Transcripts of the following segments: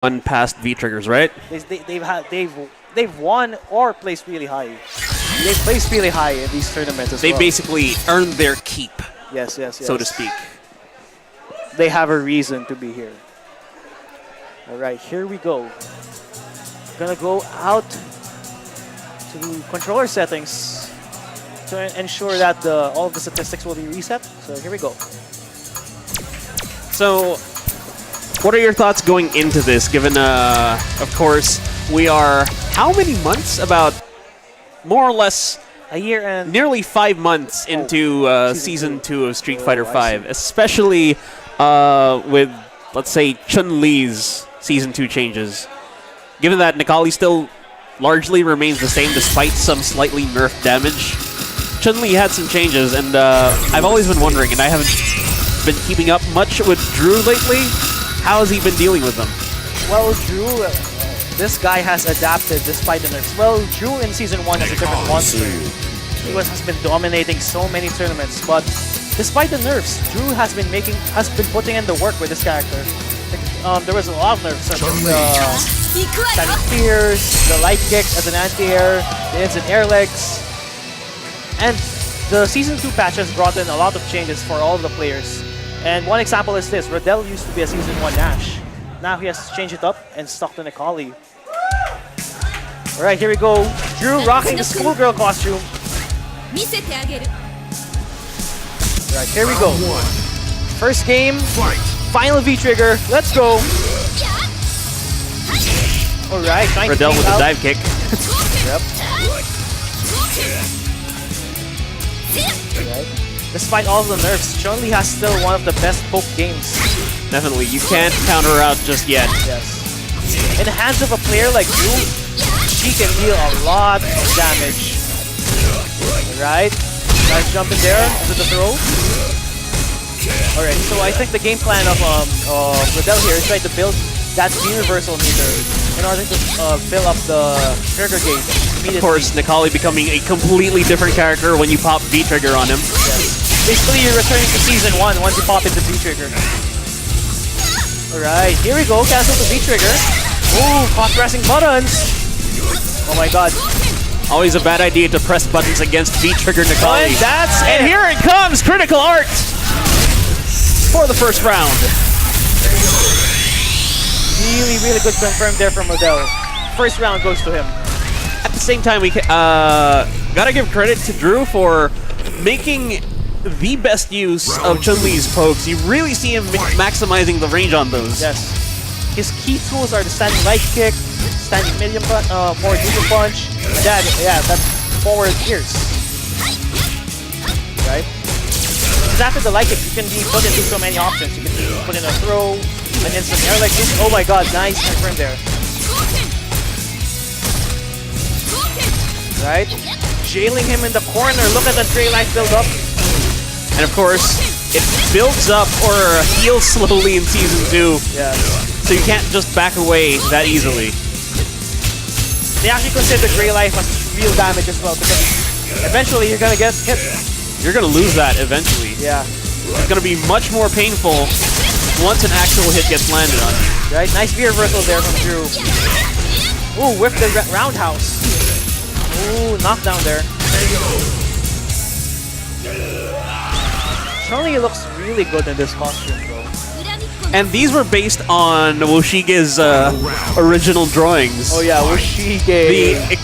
One past VTRIGGERs, right? They've won or placed really high. They placed really high in these tournaments as well. They basically earned their keep, yes, so to speak. They have a reason to be here. All right, here we go. Gonna go out to controller settings to ensure that all of the statistics will be reset. So here we go. So, what are your thoughts going into this, given, of course, we are how many months? About more or less a year and nearly 5 months into Season 2 of Street Fighter V, especially with, let's say, Chun-Li's Season 2 changes. Given that Necalli still largely remains the same despite some slightly nerfed damage, Chun-Li had some changes, and I've always been wondering, and I haven't been keeping up much with Dru lately. How has he been dealing with them? Well, Dru, this guy has adapted despite the nerfs. Well, Dru in Season 1 is a different monster. He has been dominating so many tournaments, but despite the nerfs, Dru has been putting in the work with this character. There was a lot of nerfs, such as standing spears, the light kick as an anti-air, the instant air legs, and the Season 2 patches brought in a lot of changes for all of the players. And one example is this: Rodel used to be a Season 1 Nash. Now he has changed it up and stuck to Necalli. Alright, here we go. Dru rocking the schoolgirl costume. Alright, here we go. First game, final VTRIGGER. Let's go. Alright, trying Rodel with the dive kick. Yep. Alright. Despite all the nerfs, Chun-Li has still one of the best poke games. Definitely, you can't counter her out just yet. Yes. In the hands of a player like Dru, she can deal a lot of damage. Alright, nice jump in there into the throw. Alright, so I think the game plan of Rodel here is trying to build that universal meter in order to fill up the trigger gauge immediately. Of course, Necalli becoming a completely different character when you pop VTRIGGER on him. Yes. Basically, you're returning to Season 1 once you pop into VTRIGGER. Alright, here we go. Cancel the VTRIGGER. Ooh, caught pressing buttons. Oh my god. Always a bad idea to press buttons against VTRIGGER Necalli. And here it comes! Critical Art! For the first round. Really good confirm there from Rodel. First round goes to him. At the same time, we gotta give credit to Dru for making the best use of Chun-Li's pokes. You really see him maximizing the range on those. Yes. His key tools are the standing light kick, standing medium forward medium punch, and that's forward ears. Right? Because after the light kick, you can be put into so many options. You can be put in a throw, an instant air like this. Oh my god, nice confirm there. Right? Jailing him in the corner. Look at the Trey life build up. And of course, it builds up or heals slowly in Season 2. Yeah. So you can't just back away that easily. They actually consider Grey Life as real damage as well, because eventually you're gonna get hit. You're gonna lose that eventually. Yeah. It's gonna be much more painful once an actual hit gets landed on you. Right, nice V reversal there from Dru. Ooh, whiff the roundhouse. Ooh, knockdown there. Chun-Li looks really good in this costume, bro. And these were based on Woshige's original drawings. Oh yeah, Woshige.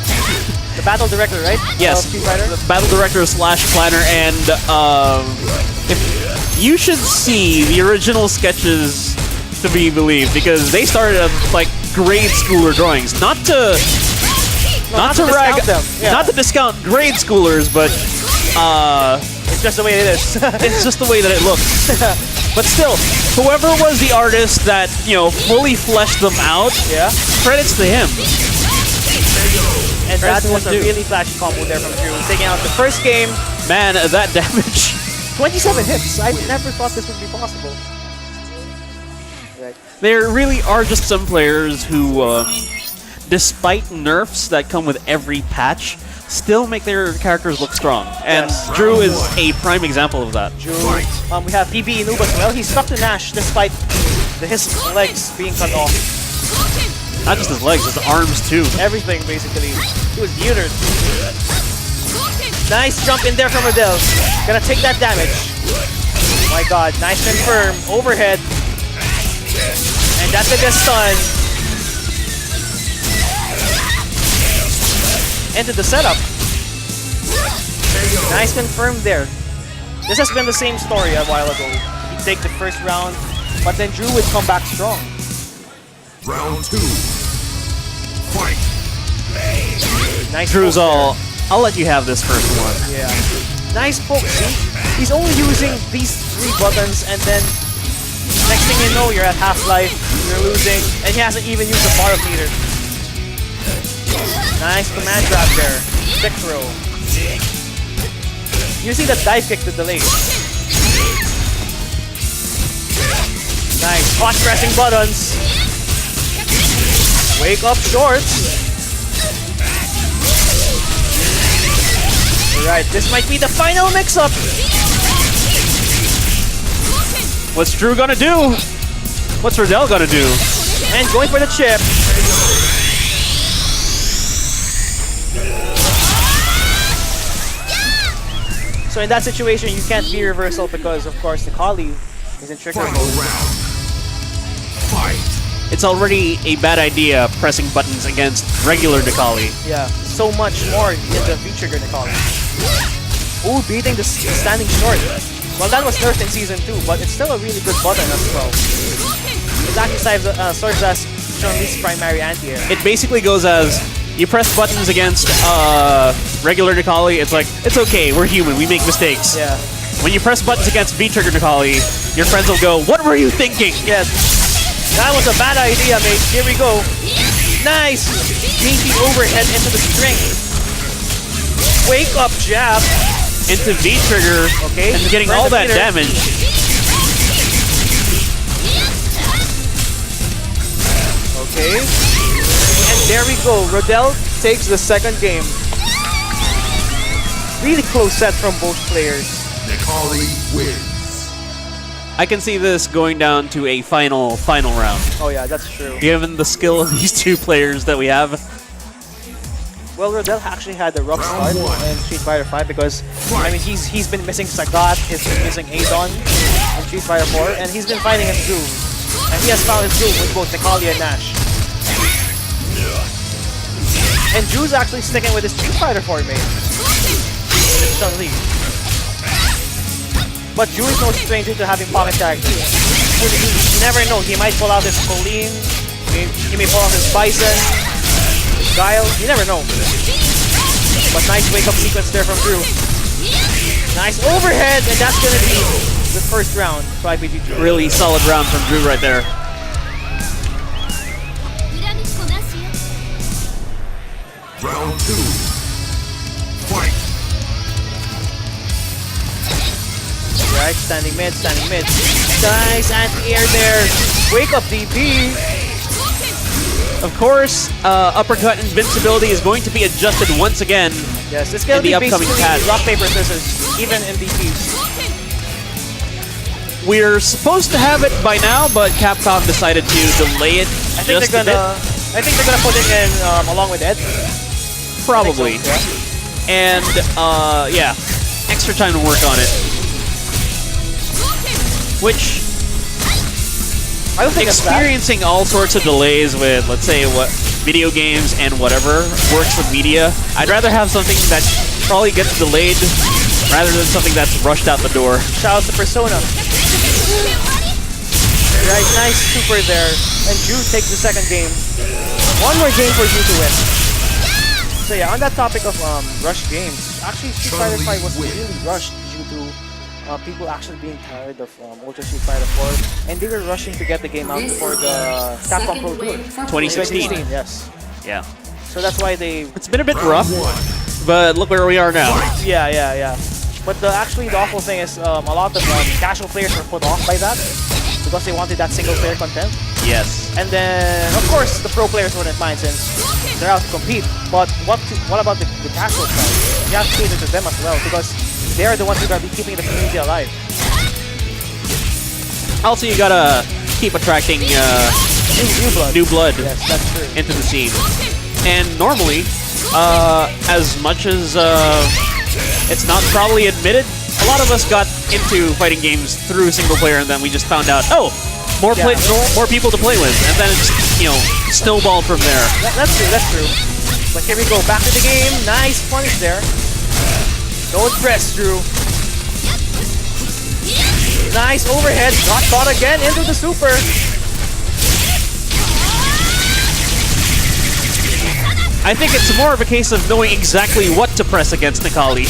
The battle director, right? Yes, the battle director / planner, and you should see the original sketches to be believed, because they started as like grade schooler drawings. Not to rag them, not to discount grade schoolers, but it's just the way it is. It's just the way that it looks. But still, whoever was the artist that, fully fleshed them out, credits to him. And that was a really flashy combo there from Dru, taking out the first game. Man, that damage. 27 hits. I never thought this would be possible. Right. There really are just some players who, despite nerfs that come with every patch, still make their characters look strong. And Dru is a prime example of that. Dru. We have PB Noob as well. He's stuck to Nash despite his legs being cut off. Not just his legs, his arms too. Everything, basically. He was neutered. Nice jump in there from Rodel. Gonna take that damage. My god, nice and firm. Overhead. And that's a good stun. Into the setup. Nice confirmed there. This has been the same story a while ago. He'd take the first round, but then Drew would come back strong. Round 2. Fight. Nice Drew's poke all, I'll let you have this first one. there. Yeah. Nice poke, see? He's only using these 3 buttons, and then next thing you know, you're at half-life, you're losing, and he hasn't even used the bar of meter. Nice command grab there. Stick throw. You see the dive kick to delay. Nice. Hot pressing buttons. Wake up shorts. Alright, this might be the final mix-up. What's Drew gonna do? What's Rodel gonna do? And going for the chip. So in that situation, you can't be reversal because, of course, the Kali is in trigger Final mode. round. Fight. It's already a bad idea pressing buttons against regular Nikali. Yeah, so much more in the V-trigger Nikali. Ooh, beating the standing short. Well, that was nerfed in Season 2, but it's still a really good button as well. It actually serves as Chun-Li's primary anti-air. It basically goes as, you press buttons against regular Nikali, it's like, it's okay, we're human, we make mistakes. Yeah. When you press buttons against V-trigger Nikali, your friends will go, what were you thinking? Yes. That was a bad idea, mate. Here we go. Nice! Beefy overhead into the string. Wake up jab. Into V-trigger, Okay. and getting Burn all the that meter. damage. Okay. And there we go. Rodel takes the second game. Really close set from both players. Nikali wins. I can see this going down to a final round. Oh yeah, that's true. Given the skill of these two players that we have. Well, Rodel actually had a rough start Round one. in Street Fighter 5 because, I mean, he's been missing Sagat, he's been missing Adon in Street Fighter 4, and he's been finding his groove. And he has found his groove with both Nikali and Nash. And Drew's actually sticking with his Street Fighter 4 mate. Chun-Li. But Drew is no stranger to having pocket characters. You never know, he might pull out his Colleen, he may pull out his Bison, Guile, you never know. But nice wake-up sequence there from Drew. Nice overhead, and that's gonna be the first round for IPT./Dru. Really solid round from Drew right there. Round 2. Fight. Right, standing mid. Nice anti-air there. Wake up DP. Of course, uppercut invincibility is going to be adjusted once again. Yes, it's gonna In the be upcoming basically patch. rock, paper, scissors, even in DPs. We're supposed to have it by now, but Capcom decided to delay it I think just they're a bit. gonna. I think they're gonna put it in along with Ed. Probably. I think so, yeah. And, yeah, extra time to work on it. Which, I don't think it's bad. experiencing all sorts of delays with, let's say, what video games and whatever works with media, I'd rather have something that probably gets delayed rather than something that's rushed out the door. Shout out to Persona. Right, nice super there. And Drew takes the second game. One more game for Drew to win. So yeah, on that topic of rushed games, actually Street Fighter 5 was really rushed due to people actually being tired of Ultra Street Fighter 4, and they were rushing to get the game out for the Capcom Pro Tour 2016. Yes. Yeah. So that's why they. It's been a bit rough, but look where we are now. Yeah. But actually, the awful thing is a lot of casual players were put off by that because they wanted that single player content. Yes. And then, of course, the pro players wouldn't mind since they're out to compete. But what about the casual players? You have to cater to them as well because they are the ones who are going to be keeping the community alive. Also, you gotta keep attracting New blood. new blood Yes, that's true. into the scene. And normally, as much as it's not probably admitted, a lot of us got into fighting games through single player, and then we just found out, oh, more people to play with, and then it's, you know, snowballed from there. That's true, that's true. But here we go, back to the game. Nice punish there. Don't press, Drew. Nice overhead. Got caught again into the super. I think it's more of a case of knowing exactly what to press against Nikali.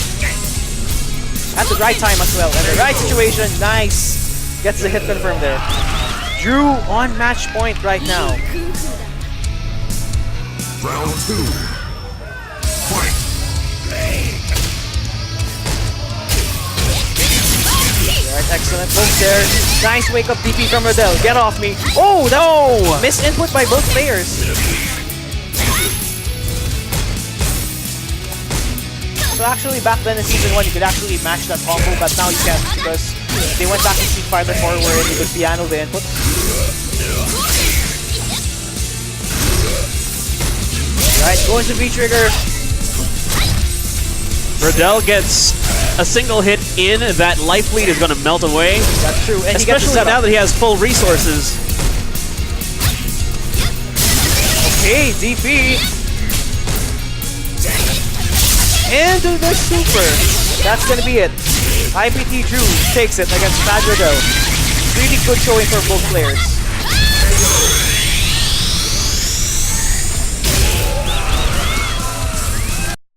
At the right time as well. And the right situation. Nice. Gets the hit confirmed there. Drew on match point right now. Round 2. Fight. Alright, excellent move there. Nice wake up DP from Rodel. Get off me. Oh, no! Missed input by both players. So actually back then in Season 1 you could actually match that combo, but now you can't because they went back to Street Fighter 4 where you could piano the input. Alright, going to VTRIGGER. Rodel gets a single hit in, that life lead is going to melt away. That's true. And especially now that he has full resources. Okay, DP. Into the super. That's going to be it. IPT.Dru takes it against PAD.Rodel. Really good showing for both players.